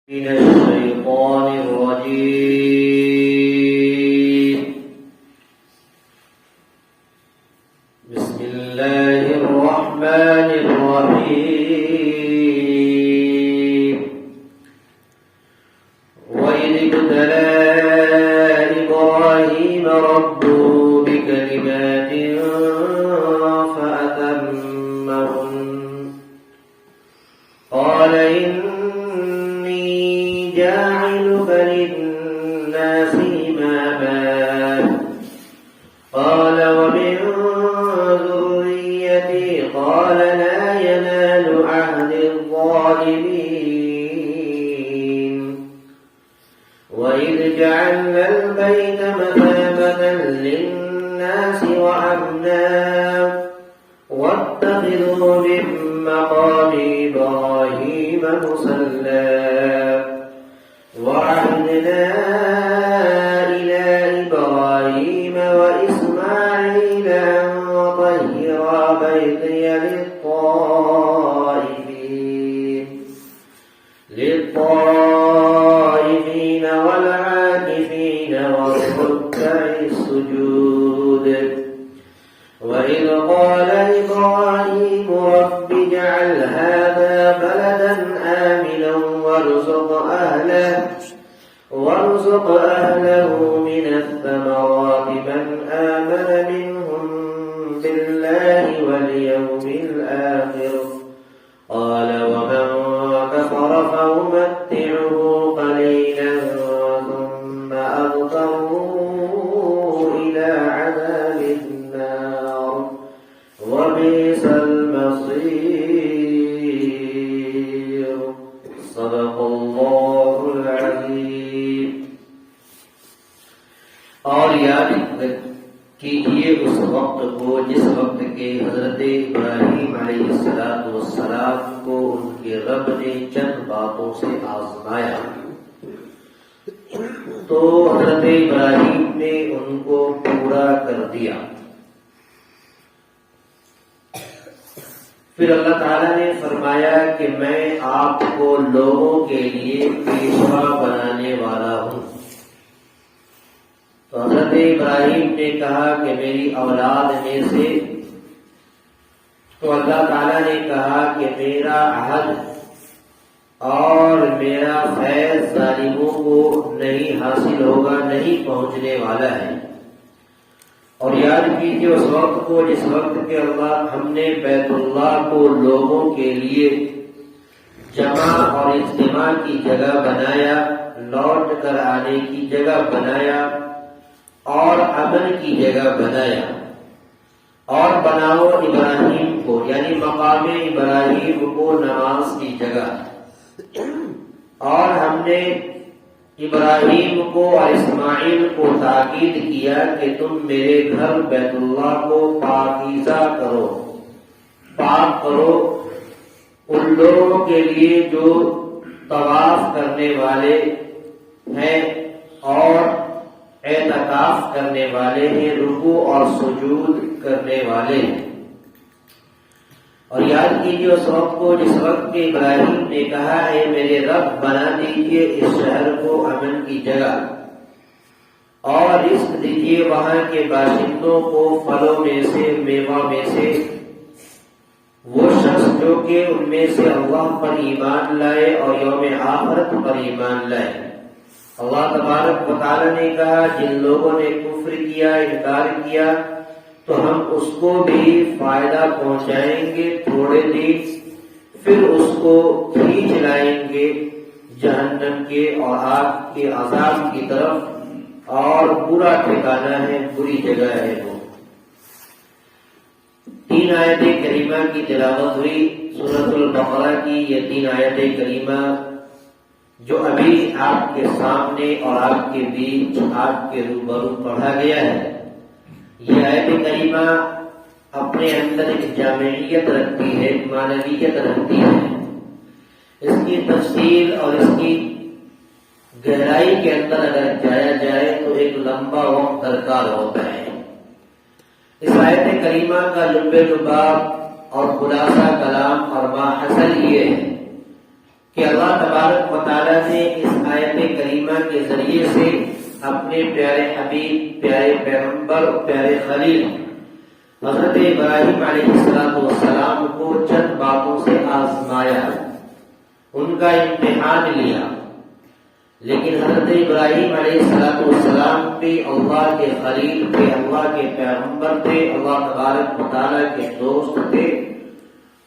من الشيطان الرجيم. بسم الله الرحمن الرحيم. وإذ ابتلى إبراهيم ربه بكلمات فأتمهن قال إني جاعلك للناس إماما قال ومن ذريتي قال لا ينال عهد الظالمين. وإذ جعلنا البيت مثابة للناس وأمنا واتخذوا من مقام إبراهيم مصلى وعهدنا إلى إبراهيم وإسماعيل أن طهرا بيتي للطائفين والعاكفين والركع السجود. وإذ قال إبراهيم رب اجعل هذا بلدا آمنا وارزق أهله من الثمرات من آمن منهم بالله واليوم الآخر قال ومن كفر فأمتعه قليلا ثم أضطره إلى عذاب النار وبئس المصير. صدق الله العظيم. اور یاد کیجیے اس وقت کو جس وقت کے حضرت ابراہیم علیہ السلام کو ان کے رب نے چند باتوں سے آزمایا تو حضرت ابراہیم نے ان کو پورا کر دیا. پھر اللہ تعالیٰ نے فرمایا کہ میں آپ کو لوگوں کے لیے پیشوا بنانے والا ہوں. تو حضرت ابراہیم نے کہا کہ میری اولاد میں سے، تو اللہ تعالیٰ نے کہا کہ میرا عہد اور میرا فیض ظالموں کو نہیں حاصل ہوگا، نہیں پہنچنے والا ہے. اور یاد کیجیے اس وقت کو جس وقت کے ہم نے بیت اللہ کو لوگوں کے لیے جمع اور اجتماع کی جگہ بنایا، لوٹ کر آنے کی جگہ بنایا اور امن کی جگہ بنایا. اور بناؤ ابراہیم کو یعنی مقام ابراہیم کو نماز کی جگہ. اور ہم نے ابراہیم کو اور اسماعیل کو تاکید کیا کہ تم میرے گھر بیت اللہ کو پاکیزہ کرو، پاک کرو ان لوگوں کے لیے جو طواف کرنے والے ہیں اور اعتکاف کرنے والے ہیں، رکوع اور سجود کرنے والے ہیں. اور یاد کیجیے اس وقت کو جس وقت کہ ابراہیم نے کہا ہے میرے رب بنا دیجئے اس شہر کو امن کی جگہ اور رزق دیجئے وہاں کے باشندوں کو پھلوں میں سے، میوہ میں سے. وہ شخص جو کہ ان میں سے اللہ پر ایمان لائے اور یوم آخرت پر ایمان لائے. اللہ تبارک و تعالی نے کہا جن لوگوں نے کفر کیا، انکار کیا، تو ہم اس کو بھی فائدہ پہنچائیں گے تھوڑے دن، پھر اس کو کھینچ لائیں گے جہنم کے اور آگ کے عذاب کی طرف، اور برا ٹھکانہ ہے، بری جگہ ہے وہ. 3 آیت کریمہ کی تلاوت ہوئی سورۃ البقرہ کی. یہ 3 آیت کریمہ جو ابھی آپ کے سامنے اور آپ کے بیچ آپ کے روبرو پڑھا گیا ہے. یہ آیت کریمہ اپنے اندر ایک جامعیت رکھتی ہے، ایک معنویت رکھتی ہے. اس کی تفصیل اور اس کی گہرائی کے اندر اگر جایا جائے تو ایک لمبا وقت درکار ہوتا ہے. اس آیت کریمہ کا لب لباب اور خلاصہ کلام اور ماحصل یہ ہے کہ اللہ تبارک و تعالیٰ نے اس آیت کریمہ کے ذریعے سے اپنے پیارے حبیب، پیارے پیغمبر، پیارے خلیل حضرت ابراہیم علیہ السلام کو چند باتوں سے آزمایا، ان کا امتحان لیا، لیکن حضرت ابراہیم علیہ السلام بھی اللہ کے خلیل تھے، اللہ کے پیغمبر تھے، اللہ تبارک و تعالیٰ کے دوست تھے۔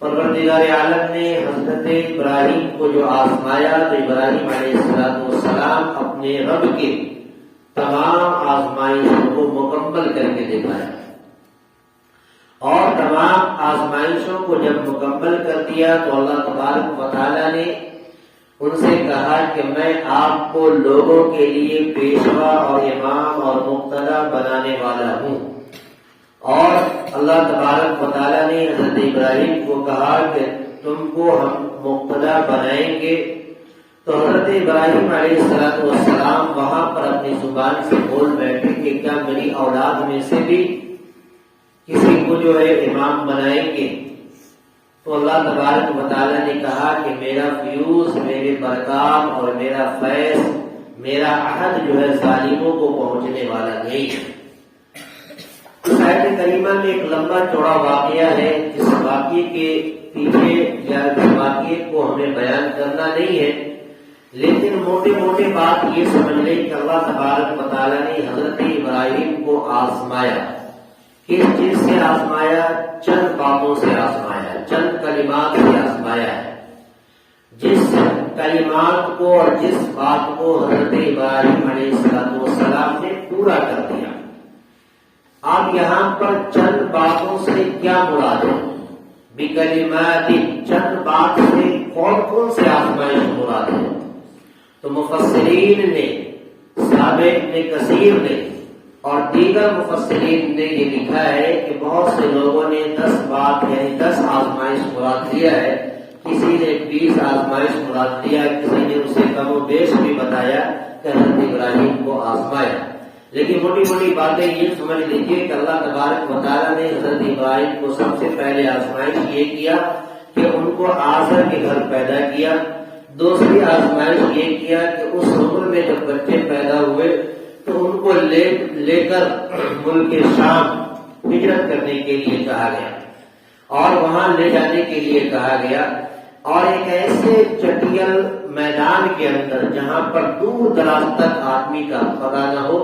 پروردگار عالم نے حضرت ابراہیم کو جو آزمایا تو ابراہیم علیہ السلام اپنے رب کے تمام آزمائشوں کو مکمل کر کے دکھایا، اور تمام آزمائشوں کو جب مکمل کر دیا تو اللہ تبارک و تعالیٰ نے ان سے کہا کہ میں آپ کو لوگوں کے لیے پیشوا اور امام اور مقتدی بنانے والا ہوں۔ اور اللہ تبارک و تعالیٰ نے حضرت ابراہیم کو کہا کہ تم کو ہم مقتدی بنائیں گے۔ تو حضرت ابراہیم علیہ السلام وہاں پر اپنی زبان سے بول بیٹھے کہ کیا میری اولاد میں سے بھی کسی کو جو ہے امام بنائیں گے؟ تو اللہ تبارک و تعالیٰ نے کہا کہ میرا فیوز، میرے برکات اور میرا فیض، میرا عہد جو ہے ظالموں کو پہنچنے والا نہیں ہے۔ اس آیت کریمہ میں ایک لمبا چوڑا واقعہ ہے، جس واقعے کے پیچھے یا اس واقعے کو ہمیں بیان کرنا نہیں ہے، لیکن موٹے موٹے بات یہ سمجھ لیں کہ اللہ تبارک و تعالیٰ نے حضرت ابراہیم کو آزمایا۔ کس چیز سے آزمایا؟ چند باتوں سے آزمایا، چند کلمات سے آزمایا ہے۔ جس کلمات کو اور جس بات کو حضرت ابراہیم علیہ السلام نے پورا کر دیا۔ آپ یہاں پر چند باتوں سے کیا مراد ہے؟ بکلمات، چند بات سے کون کون سے آزمائش مراد ہے؟ تو مفسرین نے، سابق نے، کثیر نے اور دیگر مفسرین نے یہ لکھا ہے کہ بہت سے لوگوں نے 10 بات یعنی 10 آزمائش مراد لیا ہے، کسی نے 20 آزمائش مراد لیا، کسی نے اسے کم و بیش بھی بتایا کہ حضرت ابراہیم کو آزمایا۔ لیکن موٹی موٹی باتیں یہ سمجھ لیجیے کہ اللہ تبارک و تعالیٰ نے حضرت ابراہیم کو سب سے پہلے آزمائش یہ کیا کہ ان کو آزر کے گھر پیدا کیا۔ دوسری آزمائش یہ کیا کہ اس عمر میں جب بچے پیدا ہوئے تو ان کو لے کر ملک شام ہجرت کرنے کے لیے کہا گیا اور وہاں لے جانے کے لیے کہا گیا، اور ایک ایسے چٹیل میدان کے اندر جہاں پر دور دراز تک آدمی کا پتہ نہ ہو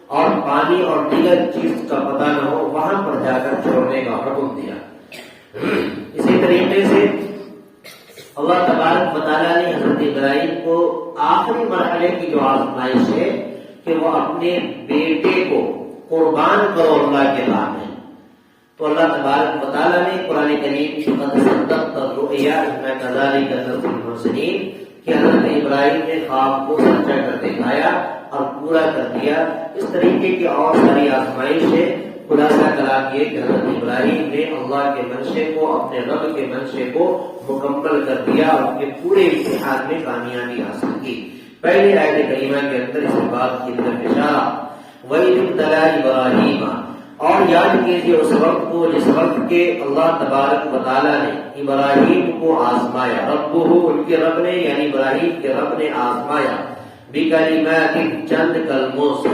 اور پانی اور دیگر چیز کا پتہ نہ ہو، وہاں پر جا کر چھوڑنے کا حکم دیا۔ اسی طریقے سے اللہ تبارک و تعالیٰ نے حضرت ابراہیم کو آخری مرحلے کی جو آزمائش ہے کہ وہ اپنے بیٹے کو قربان کرو اللہ کے راہ میں، تو اللہ تبارک و تعالیٰ نے قرآن کریم کی قد صدقت الرؤیا انا کذالک نجزی المحسنین کہ حضرت ابراہیم نے خواب کو سچا کر دکھایا اور پورا کر دیا۔ اس طریقے کی اور ساری آزمائش ہے۔ خلاصہ کلام یہ کہ حضرت ابراہیم نے اللہ کے منشے کو، اپنے رب کے منشے کو مکمل کر دیا اور اپنے پورے امتحان میں کامیابی حاصل کی۔ پہلے آیت کریمہ کے اندر اس بات کی طرف اشارہ، وَإِذِ ابْتَلَىٰ إِبْرَاهِيمَ، اور یاد کیجیے اس وقت کو جس وقت کے اللہ تبارک و تعالیٰ نے ابراہیم کو آزمایا، ربہ، ان کے رب نے یعنی ابراہیم کے رب نے آزمایا، بکلمات، چند کلموں سے۔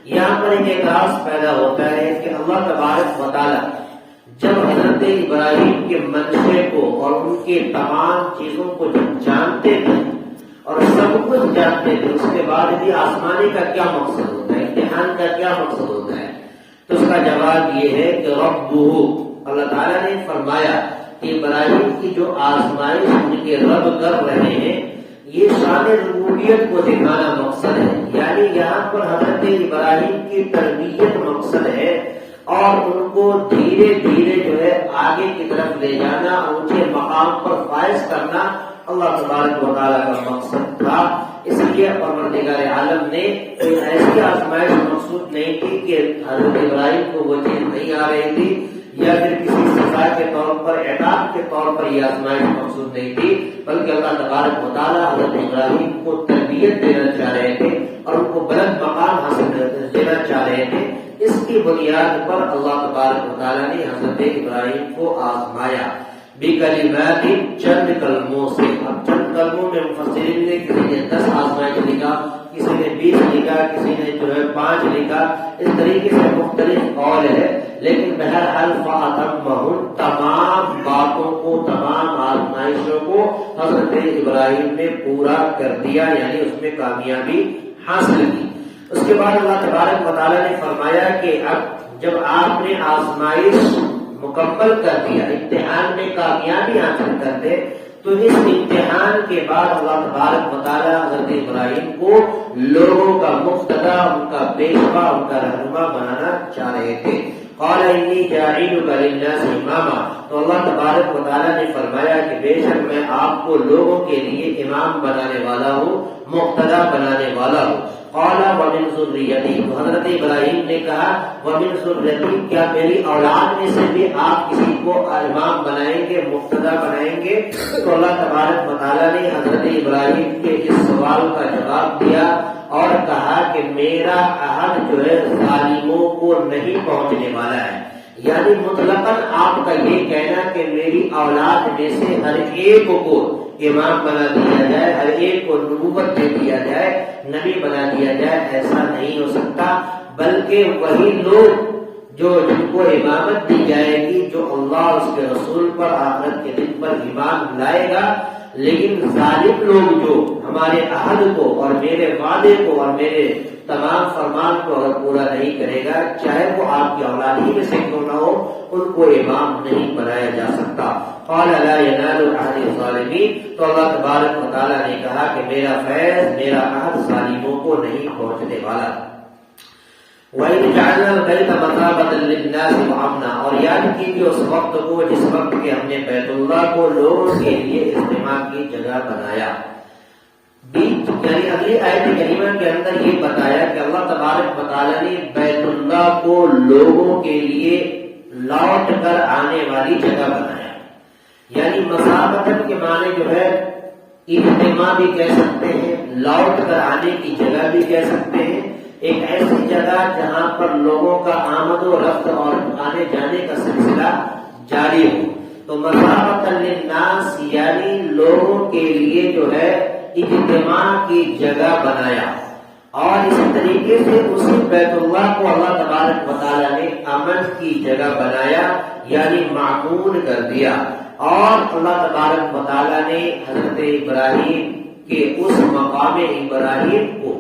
یہاں پر ایک اعتراض پیدا ہوتا ہے کہ اللہ تبارک و تعالیٰ جب حضرت ابراہیم کے منشے کو اور ان کے تمام چیزوں کو جب جانتے تھے اور سب کچھ جانتے تھے، اس کے بعد بھی آزمانے کا کیا مقصد ہوتا ہے، امتحان کا کیا مقصد ہوتا ہے؟ تو اس کا جواب یہ ہے کہ ربہ، اللہ تعالیٰ نے فرمایا کہ ابراہیم کی جو آزمائش ان کے رب کر رہے ہیں یہ شان ربوبیت کو دکھانا مقصد ہے، یعنی یہاں پر حضرت ابراہیم کی تربیت مقصد ہے اور ان کو دھیرے دھیرے جو ہے آگے کی طرف لے جانا، اونچے مقام پر فائز کرنا اللہ تبارک و تعالیٰ کا مقصد تھا۔ اس لیے پروردگار عالم نے کوئی ایسی آزمائش مقصود نہیں تھی کہ حضرت ابراہیم کو وہ چیز نہیں آ رہی تھی یا پھر کسی سزا کے طور پر، عقاب کے طور پر یہ آزمائش مقصود نہیں تھی، بلکہ اللہ تبارک و تعالیٰ حضرت ابراہیم کو تربیت دینا چاہ رہے تھے اور ان کو بلند مقام حاصل دینا چاہ رہے تھے۔ اس کی بنیاد پر اللہ تبارک و تعالیٰ نے حضرت ابراہیم کو آزمایا۔ بکلمات، چند کلموں سے. اب چند کلموں میں مفسرین نے کسی نے 10 آزمائش لکھا، کسی نے 20 لکھا، کسی نے 5 لکھا. اس طریقے سے مختلف قول ہے، لیکن بہرحال فَأَتَمَّهُ، تمام باتوں کو، تمام آزمائشوں کو حضرت ابراہیم نے پورا کر دیا، یعنی اس میں کامیابی حاصل کی. اس کے بعد اللہ تبارک و تعالیٰ نے فرمایا کہ اب جب آپ نے آزمائش مکمل کر دیا، امتحان میں کامیابی حاصل کر دے، تو اس امتحان کے بعد اللہ تبارک و تعالیٰ حضرت ابراہیم کو لوگوں کا مقتدا، ان کا پیشوا، ان کا رہنما بنانا چاہ رہے تھے. قال انی جاعلک للناس اماما، تو اللہ تبارک و تعالیٰ نے فرمایا کہ بے شک میں آپ کو لوگوں کے لیے امام بنانے والا ہوں، مقتدا بنانے والا ہوں. قال ومن ذریتی، تو حضرت ابراہیم نے کہا ومن ذریتی، کیا میری اولاد میں سے بھی آپ کسی کو امام بنائیں گے، مقتدا بنائیں گے؟ تو اللہ تبارک و تعالیٰ نے حضرت ابراہیم کے اس سوال کا جواب دیا اور کہا کہ میرا عہد جو ہے ظالموں کو نہیں پہنچنے والا ہے. یعنی مطلقاً آپ کا یہ کہنا کہ میری اولاد میں سے ہر ایک کو امام بنا دیا جائے، ہر ایک کو نبوت دے دیا جائے، نبی بنا دیا جائے، ایسا نہیں ہو سکتا. بلکہ وہی لوگ جن کو امامت دی جائے گی، جو اللہ اس کے رسول پر، آخرت کے دن پر ایمان لائے گا. لیکن ظالم لوگ جو ہمارے عہد کو اور میرے وعدے کو اور میرے تمام فرمان کو اگر پورا نہیں کرے گا، چاہے وہ آپ کی اولاد ہی میں سے کیوں نہ ہو، ان کو امام نہیں بنایا جا سکتا. قال لا ينال عهد الظالمین، تو اللہ تبارک و تعالیٰ نے کہا کہ میرا فیض، میرا عہد ظالموں کو نہیں پہنچنے والا. وَإِذْ جَعَلْنَا الْبَيْتَ مَثَابَةً لِلنَّاسِ وَأَمْنًا، اور یاد کیجیے اس وقت کو جس وقت کہ ہم نے بیت اللہ کو لوگوں کے لیے اجتماع کی جگہ بنایا. یعنی اگلی آیت کریمہ کے اندر یہ بتایا کہ اللہ تبارک و تعالیٰ نے بیت اللہ کو لوگوں کے لیے لوٹ کر آنے والی جگہ بنایا. یعنی مثابتن کے معنی جو ہے اجتماع بھی کہہ سکتے ہیں، لوٹ کر آنے کی جگہ بھی کہہ سکتے ہیں. ایک ایسی جگہ جہاں پر لوگوں کا آمد و رفت اور آنے جانے کا سلسلہ جاری ہو. تو مثابۃ للناس یعنی لوگوں کے لیے جو ہے اجتماع کی جگہ بنایا. اور اسی طریقے سے اسی بیت اللہ کو اللہ تبارک و تعالیٰ نے امن کی جگہ بنایا، یعنی معمون کر دیا. اور اللہ تبارک و تعالیٰ نے حضرت ابراہیم کے اس مقام ابراہیم کو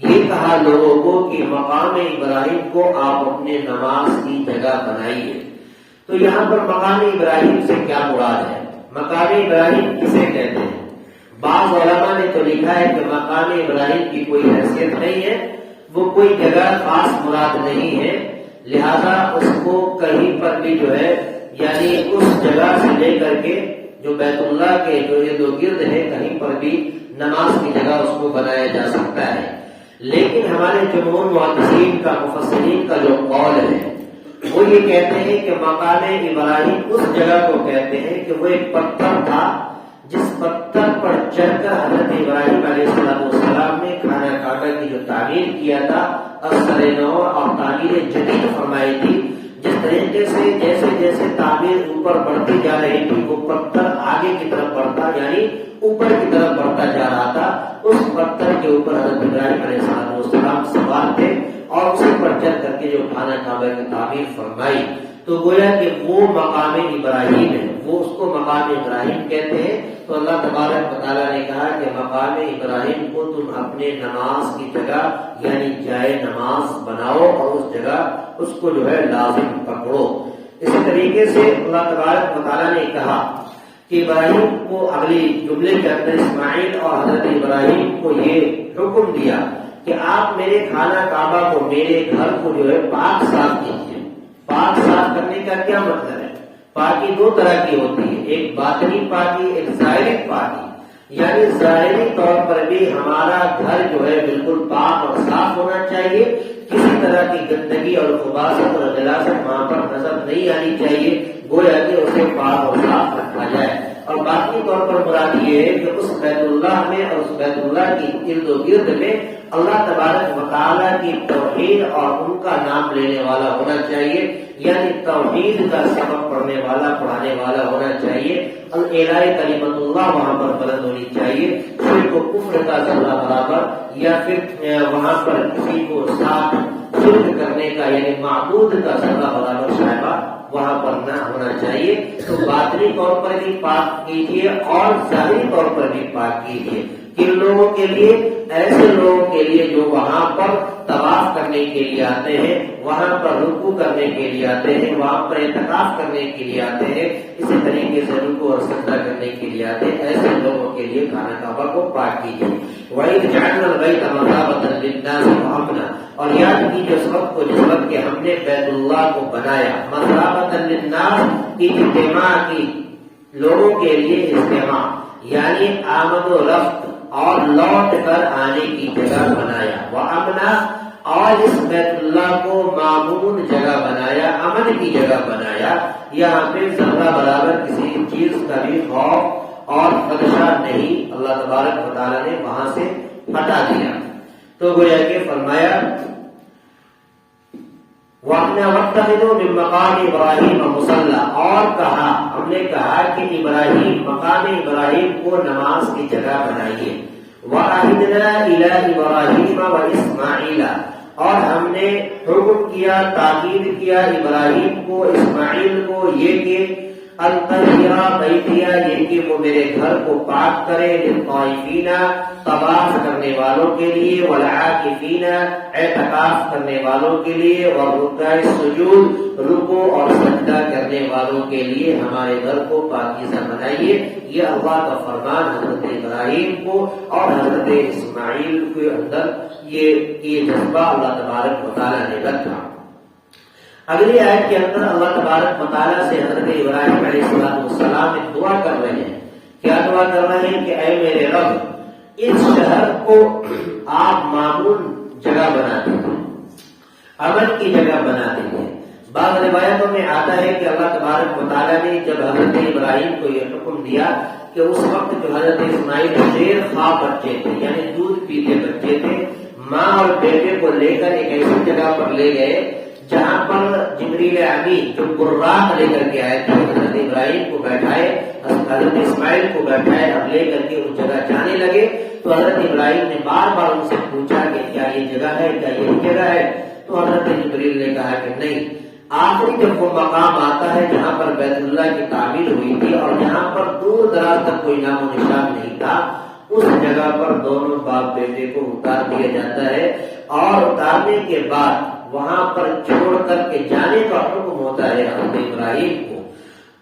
یہ کہا لوگوں کو کہ مقام ابراہیم کو آپ اپنے نماز کی جگہ بنائیے. تو یہاں پر مقام ابراہیم سے کیا مراد ہے؟ مقام ابراہیم کسے کہتے ہیں؟ بعض علماء نے تو لکھا ہے کہ مقام ابراہیم کی کوئی حیثیت نہیں ہے، وہ کوئی جگہ خاص مراد نہیں ہے، لہذا اس کو کہیں پر بھی جو ہے یعنی اس جگہ سے لے کر کے جو بیت اللہ کے جو ارد و گرد ہے کہیں پر بھی نماز کی جگہ اس کو بنایا جا سکتا ہے. لیکن ہمارے جمہور محدثین کا، مفسرین کا جو قول ہے وہ یہ کہتے ہیں کہ مقام ابراہیم اس جگہ کو کہتے ہیں کہ وہ ایک پتھر تھا جس پتھر پر چڑھ کر حضرت ابراہیم علیہ السلام نے خانہ کعبہ کی جو تعمیر کیا تھا، اثر نو اور تعمیر جدید فرمائی تھی. جس طریقے سے جیسے جیسے تعمیر اوپر بڑھتی جا رہی تھی وہ پتھر آگے کی طرف بڑھتا یعنی اوپر کی طرف بڑھتا جا رہا تھا. اس پتھر کے اوپر حضرت ابراہیم علیہ السلام سوار تھے اور اسی پر چڑھ کر کے جو خانہ کعبہ کی تعمیر فرمائی. تو گویا کہ وہ مقام ابراہیم ہے، وہ اس کو مقام ابراہیم کہتے ہیں. تو اللہ تبارک و تعالیٰ نے کہا کہ مقام ابراہیم کو تم اپنے نماز کی جگہ یعنی جائے نماز بناؤ اور اس جگہ اس کو جو ہے لازم پکڑو. اسی طریقے سے اللہ تبارک و تعالیٰ نے کہا کہ ابراہیم کو اگلی جملے کے اندر اسماعیل اور حضرت ابراہیم کو یہ حکم دیا کہ آپ میرے خانہ کعبہ کو، میرے گھر کو جو ہے پاک صاف کیجیے. پاک صاف کرنے کا کیا مطلب ہے؟ پاکی دو طرح کی ہوتی ہے، ایک باطنی پاکی، ایک ظاہری پاکی. یعنی ظاہری طور پر بھی ہمارا گھر جو ہے بالکل پاک اور صاف ہونا چاہیے، کسی طرح کی گندگی اور خباثت اور غلاظت وہاں پر نظر نہیں آنی چاہیے، گویا کہ اسے پاک اور صاف رکھا جائے. اور باقی طور پر مراد یہ ہے کہ اس بیت اللہ میں اور اس بیت اللہ کی ارد و گرد میں اللہ تبارک و تعالیٰ کی توحید اور ان کا نام لینے والا ہونا چاہیے، یعنی توحید کا سبق پڑھنے والا پڑھانے والا ہونا چاہیے، الہ کلمت اللہ وہاں پر بلند ہونی چاہیے، شرک و کفر کا ذرہ برابر یا پھر وہاں پر کسی کو ساتھ شرک کرنے کا یعنی معبود کا ذرہ برابر شائبہ وہاں پر نہ ہونا چاہیے۔ تو باطنی طور پر بھی پاک کیجیے اور ظاہری طور پر بھی پاک کیجیے۔ کن لوگوں کے لیے؟ ایسے لوگوں کے لیے جو وہاں پر طواف کرنے کے لیے آتے ہیں، وہاں پر رکوع کرنے کے لیے آتے ہیں، وہاں پر اعتکاف کرنے کے لیے آتے ہیں، اسی طریقے سے رکوع اور سجدہ کرنے کے لیے آتے ہیں، ایسے لوگوں کے لیے خانہ کعبہ کو پاک کیجیے۔ وَإِذْ جَعَلْنَا الْبَيْتَ مَثَابَةً لِلنَّاسِ وَأَمْنًا، اور یاد کیجیے اس وقت کو جس وقت کہ ہم نے بیت اللہ کو بنایا، مَثَابَةً لِلنَّاسِ کی اجتماع کی، لوگوں کے لیے اجتماع یعنی آمد و رفت اور لوٹ کر آنے کی جگہ بنایا، وَأَمْنًا، اور اس بیت اللہ کو مامون جگہ بنایا، امن کی جگہ بنایا، یہاں پہ ذرہ برابر کسی چیز کا بھی خوف اور خدشہ نہیں، اللہ تبارک و تعالیٰ نے وہاں سے ہٹا دیا۔ تو گویا کہ فرمایا وَأَنَّا وَاتَّخِذُوا مِن مَّقَامِ إِبْرَاهِيمَ مُصَلًّى، اور کہا، ہم نے کہا کہ ابراہیم، مقام ابراہیم کو نماز کی جگہ بنائیے۔ وَعَهِدْنَا إِلَىٰ إِبْرَاهِيمَ وَإِسْمَاعِيلَ، اور ہم نے حکم کیا، تاکید کیا ابراہیم کو، اسماعیل کو، یہ کہ الطہرا بیتیا، یہ کہ وہ میرے گھر کو پاک کرے، للطائفین، طواف کرنے والوں کے لیے، والعاکفین، اعتکاف کرنے والوں کے لیے، والرکع السجود، رکوع اور سجدہ کرنے والوں کے لیے ہمارے گھر کو پاکیزہ بنائیے۔ یہ اللہ کا فرمان حضرت ابراہیم کو اور حضرت اسماعیل کے اندر یہ جذبہ اللہ تبارک و تعالیٰ نے رکھا۔ اگلی آیت کے اندر اللہ تبارک و تعالیٰ سے حضرت ابراہیم علیہ السلام ایک دعا کر رہے ہیں۔ کیا دعا کر رہے ہیں کہ اے میرے رب، اس شہر کو آپ معمول جگہ بنا دیجیے، امن کی جگہ بنا دیجیے۔ بعض روایتوں میں آتا ہے کہ اللہ تبارک و تعالیٰ نے جب حضرت ابراہیم کو یہ حکم دیا کہ اس وقت جو حضرت اسماعیل شیر خواہ بچے تھے، یعنی دودھ پیتے بچے تھے، ماں اور بیٹے کو لے کر ایک ایسی جگہ پر لے گئے جہاں پر جبریل امین جو براق لے کر کے آئے تھے، حضرت ابراہیم کو بیٹھائے، حضرت اسماعیل کو بیٹھائے، اب لے کر کے اس جگہ جانے لگے۔ تو حضرت ابراہیم نے بار بار ان سے پوچھا کہ کیا یہ جگہ ہے، کیا یہ جگہ ہے؟ تو حضرت جبریل نے کہا کہ نہیں۔ آخری جب وہ مقام آتا ہے جہاں پر بیت اللہ کی تعمیر ہوئی تھی اور جہاں پر دور دراز تک کوئی نام و نشان نہیں تھا، اس جگہ پر دونوں باپ بیٹے کو اتار دیا جاتا ہے، اور اتارنے کے بعد وہاں پر چھوڑ کر کے جانے کا حکم ہوتا ہے حضرت ابراہیم کو۔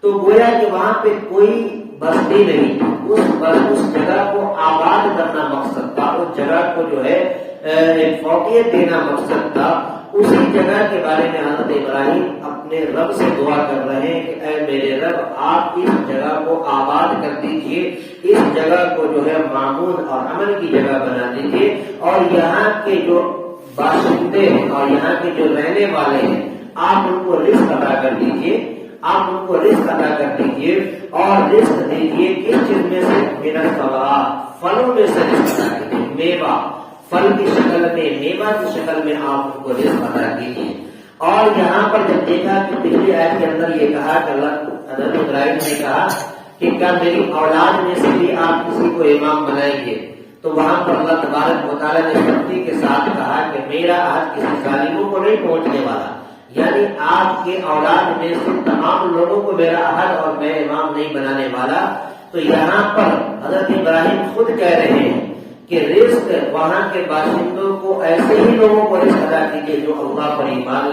تو گویا کہ وہاں پہ کوئی بستی نہیں، اس جگہ کو آباد کرنا مقصد تھا، اس جگہ کو جو ہے ایک فوقیت دینا مقصد تھا۔ اسی جگہ کے بارے میں حضرت ابراہیم اپنے رب سے دعا کر رہے ہیں کہ اے میرے رب، آپ اس جگہ کو آباد کر دیجئے، اس جگہ کو جو ہے معمول اور امن کی جگہ بنا دیجئے، اور یہاں کے جو باشندے ہیں اور یہاں کے جو رہنے والے ہیں، آپ ان کو رزق عطا کر دیجئے، آپ ان کو رزق عطا کر دیجئے، اور رزق دیجئے کس چیز میں سے؟ من الثمرات، پھلوں میں سے رزق عطا کیجئے، میوہ، پھل کی شکل میں، میوہ کی شکل میں آپ ان کو رزق عطا کیجئے۔ اور یہاں پر جب دیکھا کہ پچھلی آیت کے اندر یہ کہا کہ حضرت ابراہیم نے کہا کہ کیا میری اولاد میں سے بھی آپ کسی کو امام بنائیں گے، تو وہاں پر اللہ تبارک و تعالیٰ نے سختی کے ساتھ کہا کہ میرا عہد کسی ظالموں کو نہیں پہنچنے والا، یعنی آپ کے اولاد میں سے تمام لوگوں کو میرا عہد اور میں امام نہیں بنانے والا۔ تو یہاں پر حضرت ابراہیم خود کہہ رہے ہیں کہ رزق وہاں کے باشندوں کو ایسے ہی لوگوں کو رزق ادا کیجیے جو اللہ پر ایمان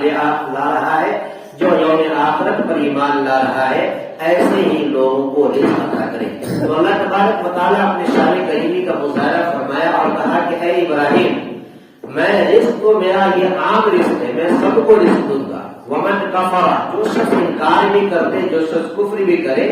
لا رہا ہے، جو یوم آخرت پر ایمان لا رہا ہے، ایسے ہی لوگوں کو رزق عطا کرے۔ تو اللہ تبارک و تعالیٰ اپنے شان کریمی کا مظاہرہ فرمایا اور کہا کہ اے ابراہیم، میں رزق کو، میرا یہ عام رزق ہے، میں سب کو رزق دوں گا۔ ومن کفر، جو شخص انکار بھی کرتے، جو شخص کفر بھی کرے،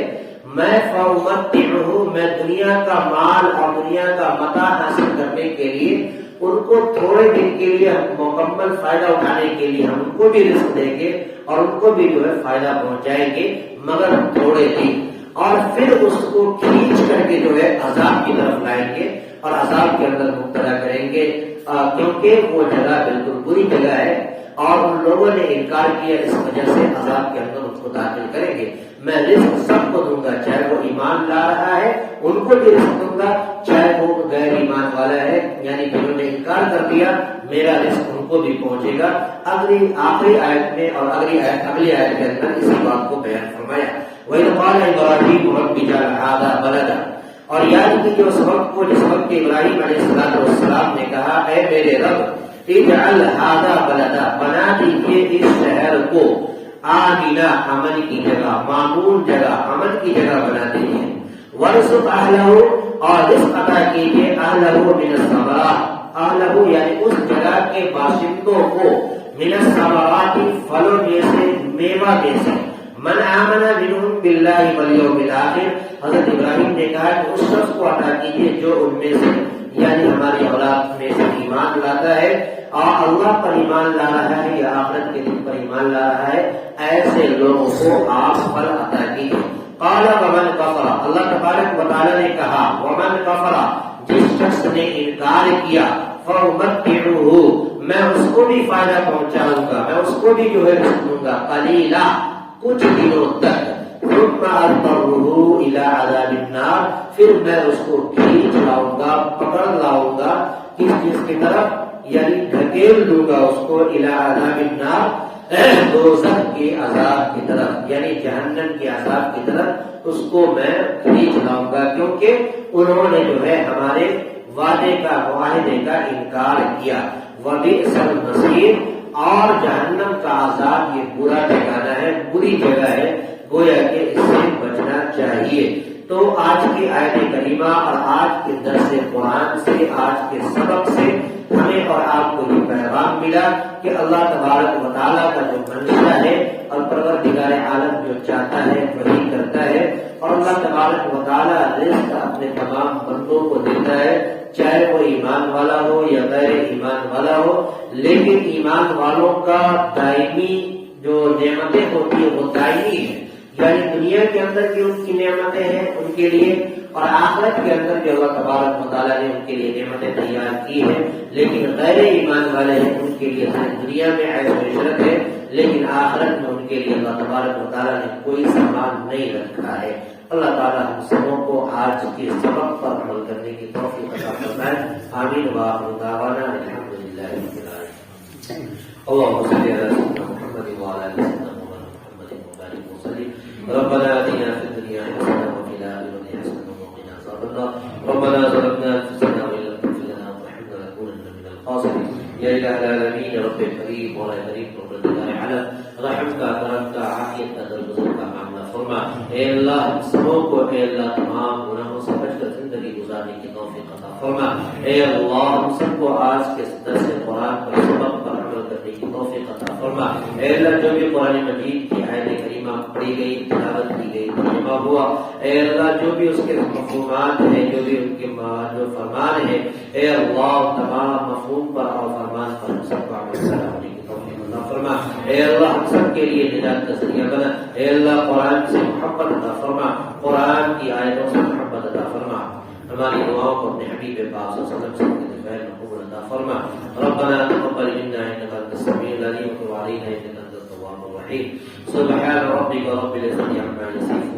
میں فأمتعہ، میں دنیا کا مال اور دنیا کا متاع حاصل کرنے کے لیے ان کو تھوڑے دن کے لیے مکمل فائدہ اٹھانے کے لیے ہم ان کو بھی رزق دیں گے اور ان کو بھی جو ہے فائدہ پہنچائیں گے، مگر تھوڑے دن۔ اور پھر اس کو کھینچ کر کے جو ہے عذاب کی طرف لائیں گے اور عذاب کے اندر مبتلا کریں گے، کیونکہ وہ جگہ بالکل بری جگہ ہے اور ان لوگوں نے انکار کیا، اس وجہ سے عذاب کے اندر اس کو داخل کریں گے۔ میں رزق سب کو دوں گا، چاہے وہ ایمان لا رہا ہے ان کو بھی رزق دوں گا، چاہے وہ غیر ایمان والا ہے یعنی جنہوں نے انکار کر دیا میرا رزق ان کو بھی پہنچے گا۔ آخری آیت میں اور اگلی آیت کے اندر اسی بات کو بیان فرمایا، وَإِذْ قَالَ إِبْرَاهِيمُ رَبِّ اجْعَلْ هَٰذَا بَلَدًا، اور یاد کیجیے اس وقت کو جس وقت ابراہیم علیہ السلام نے کہا اے میرے رب اجعل هذا بلدا، بنا دیجیے اس شہر کو آمینہ، امن کی جگہ، معمول جگہ، امن کی جگہ بنا دیجیے، وارزق اہلہ، اور رزق عطا کیجیے اہلہ من الثمرات، اہلہ یعنی اس جگہ کے باشندوں کو من الثمرات پھلوں میں سے، میوہ میں سے، من آمن منہم باللہ والیوم الآخر، حضرت ابراہیم نے کہا کہ اس شخص کو عطا کیجیے جو ان میں سے یعنی ہماری اولاد میں سے ایمان لاتا ہے اور اللہ پر ایمان لا رہا ہے یا آخرت کے دن پر ایمان لا رہا ہے، ایسے لوگوں کو آپ پر عطا کیجیے۔ قال ومن کفر، اللہ تبارک و تعالی نے کہا ومن کفر، جس شخص نے انکار کیا، فَأُمَتِّعُهُ، میں اس کو بھی فائدہ پہنچاؤں گا، میں اس کو بھی جو ہے رزق دوں گا، قلیلا، کچھ دنوں تک، ثم اضطره الى عذاب النار، پھر میں اس کو کھینچ لاؤں گا، پکڑ لاؤں گا کس چیز کی طرف، یعنی ڈھکیل دوں گا اس کو الى عذاب النار، دوزخ کے عذاب کی طرف، یعنی جہنم کے عذاب کی طرف اس کو میں کھینچ لاؤں گا، کیونکہ انہوں نے جو ہے ہمارے وعدے کا، معاہدے کا انکار کیا۔ وبئس المصیر، اور جہنم کا عذاب یہ برا ٹھکانہ ہے، بری جگہ ہے، گویا کہ اس سے بچنا چاہیے۔ تو آج کی آیت کریمہ اور آج کے درس قرآن سے، آج کے سبق سے ہمیں اور آپ کو یہ پیغام ملا کہ اللہ تبارک و تعالیٰ کا جو منشا ہے اور پروردگار عالم جو چاہتا ہے وہی کرتا ہے، اور اللہ تبارک و تعالیٰ رزق اپنے تمام بندوں کو دیتا ہے، چاہے وہ ایمان والا ہو یا غیر ایمان والا ہو، لیکن ایمان والوں کا دائمی جو نعمتیں ہوتی ہیں وہ دائمی ہے، یعنی دنیا کے اندر بھی ان کی نعمتیں ہیں ان کے لیے، اور آخرت کے اندر بھی اللہ تبارک و تعالیٰ نے ان کے لیے نعمتیں تیار کی ہیں، لیکن غیر ایمان والے ہیں ان کے لیے دنیا میں عیش و عشرت ہے، لیکن آخرت میں ان کے لیے اللہ تبارک و تعالیٰ نے کوئی سامان نہیں رکھا ہے۔ اللہ تعالیٰ ہم سبوں کو آج کے سبق پر عمل کرنے کی توفیق عطا فرمائے، آمین وآخر دعوانا الحمدللہ رب العالمین۔ اللهم صل على سيدنا محمد وعلى آل سيدنا محمد وبارك وسلم۔ ربنا آتنا في الدنيا حسنة وفي الآخرة حسنة وقنا عذاب النار، ربنا ظلمنا أنفسنا وإن لم تغفر لنا وترحمنا لنكونن من الخاسرين۔ یا الہ العالمین رب کریم مولا کریم پروردگار عالم، رحم کا، کرم کا، عافیت کا، درگزر کا معاملہ فرما۔ اے اللہ ہم سبوں کو، اے اللہ تمام گناہوں سے بچ کر زندگی گزارنے کی توفیق عطا فرما۔ اے اللہ ہم سب کو آج کے درس قرآن پر، سبق پر عمل کرنے کی توفیق عطا فرما۔ اے اللہ جو بھی قرآن مجید کی آیت کریمہ پڑھی گئی، تلاوت کی گئی، ترجمہ ہوا، اے اللہ جو بھی اس کے مفہومات ہیں، جو بھی ان کے جو فرمان ہے، اے اللہ تمام مفہوم پر اور فرمان پر ہم سب کو عمل کرنے کی توفیق عطا فرما۔ اے اللہ ہم سب کے لیے نجات کا ذریعہ بنا۔ اے اللہ قرآن سے محبت عطا فرما، قرآن کی آیتوں سے محبت عطا فرما، ہماری دعاؤں کو اپنے حبیب پاک صلی اللہ علیہ وسلم سے دفاع قبول عطا فرما۔ ربنا تقبل منا انك انت السميع العليم وتب علينا انك انت التواب الرحيم۔ سبحان ربك رب العزة عما يصفون